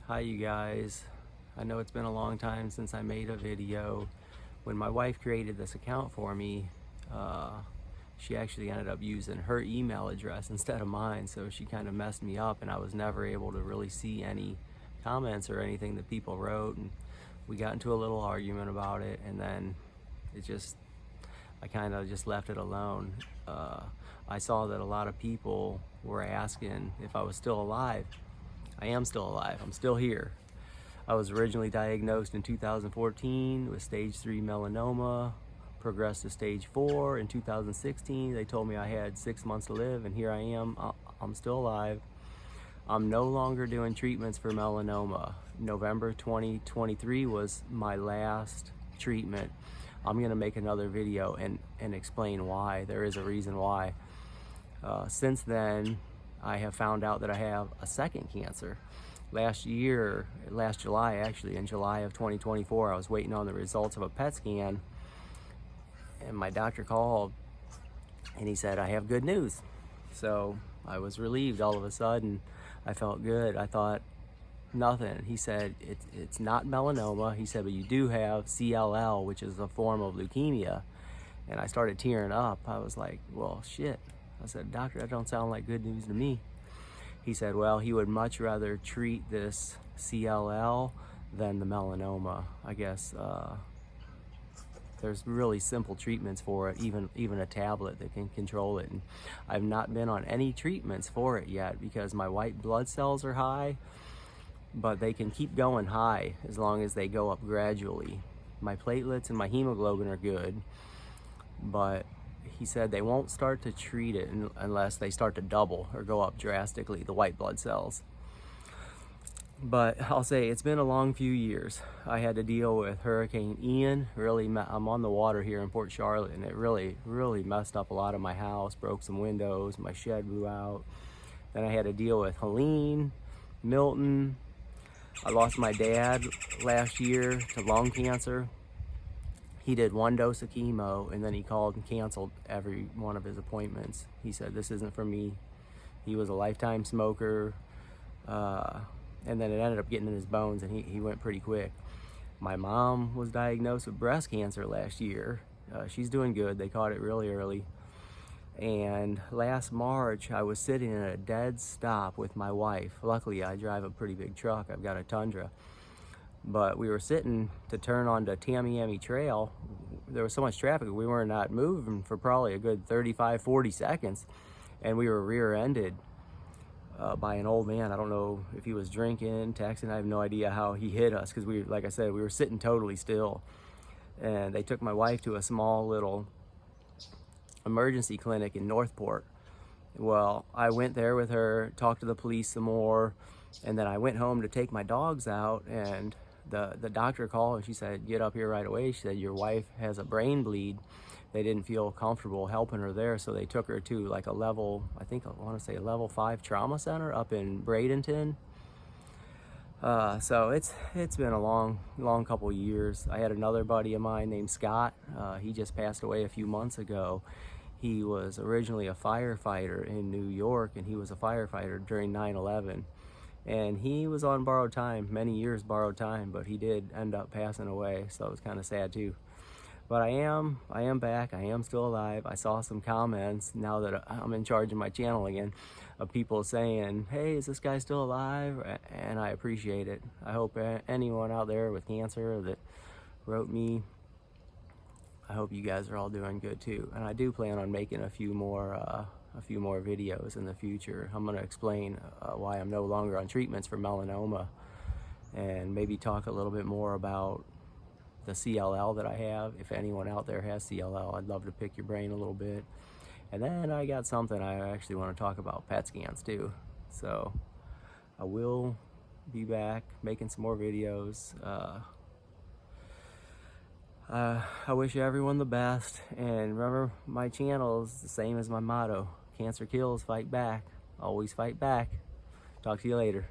Hi you guys. I know it's been a long time since I made a video. When my wife created this account for me, she actually ended up using her email address instead of mine, so she kind of messed me up and I was never able to really see any comments or anything that people wrote, and we got into a little argument about it, and then I kind of just left it alone. I saw that a lot of people were asking if I was still alive. I am still alive. I'm still here. I was originally diagnosed in 2014 with stage 3 melanoma, progressed to stage 4 in 2016. They told me I had 6 months to live, and here I am. I'm still alive. I'm no longer doing treatments for melanoma. November 2023 was my last treatment. I'm gonna make another video and explain why. There is a reason why. Since then, I have found out that I have a second cancer. Last July actually, in July of 2024, I was waiting on the results of a PET scan, and my doctor called and he said, I have good news. So I was relieved all of a sudden. I felt good. I thought nothing. He said, it's not melanoma. He said, but you do have CLL, which is a form of leukemia. And I started tearing up. I was like, well, shit. I said, doctor, that don't sound like good news to me. He said, well, he would much rather treat this CLL than the melanoma. I guess there's really simple treatments for it, even a tablet that can control it. And I've not been on any treatments for it yet because my white blood cells are high, but they can keep going high as long as they go up gradually. My platelets and my hemoglobin are good, but he said they won't start to treat it unless they start to double or go up drastically, the white blood cells. But I'll say it's been a long few years. I had to deal with Hurricane Ian. I'm on the water here in Port Charlotte, and it really messed up a lot of my house, broke some windows, my shed blew out. Then I had to deal with Helene, Milton. I lost my dad last year to lung cancer. He did 1 dose of chemo, and then he called and canceled every one of his appointments. He said, this isn't for me. He was a lifetime smoker, and then it ended up getting in his bones, and he went pretty quick. My mom was diagnosed with breast cancer last year. She's doing good. They caught it really early. And last March, I was sitting in a dead stop with my wife. Luckily, I drive a pretty big truck. I've got a Tundra. But we were sitting to turn onto Tamiami Trail. There was so much traffic, we were not moving for probably a good 35-40 seconds, and we were rear-ended by an old man. I don't know if he was drinking, texting. I have no idea how he hit us, because like I said, we were sitting totally still. And they took my wife to a small little emergency clinic in Northport. Well, I went there with her, talked to the police some more, and then I went home to take my dogs out, and the doctor called and she said, get up here right away. She said, your wife has a brain bleed. They didn't feel comfortable helping her there, so they took her to like a level, I want to say a level 5 trauma center up in Bradenton. So it's been a long couple years. I had another buddy of mine named Scott. He just passed away a few months ago. He was originally a firefighter in New York, and he was a firefighter during 9/11. And he was on borrowed time, many years borrowed time, but he did end up passing away, so it was kind of sad too. But I am back. I am still alive. I saw some comments now that I'm in charge of my channel again of people saying, hey, is this guy still alive? And I appreciate it. I hope anyone out there with cancer that wrote me, I hope you guys are all doing good too. And I do plan on making a few more videos in the future. I'm going to explain why I'm no longer on treatments for melanoma, and maybe talk a little bit more about the CLL that I have. If anyone out there has CLL, I'd love to pick your brain a little bit. And then I got something I actually want to talk about, PET scans too. So I will be back making some more videos. I wish everyone the best, and remember, my channel is the same as my motto: cancer kills, fight back. Always fight back. Talk to you later.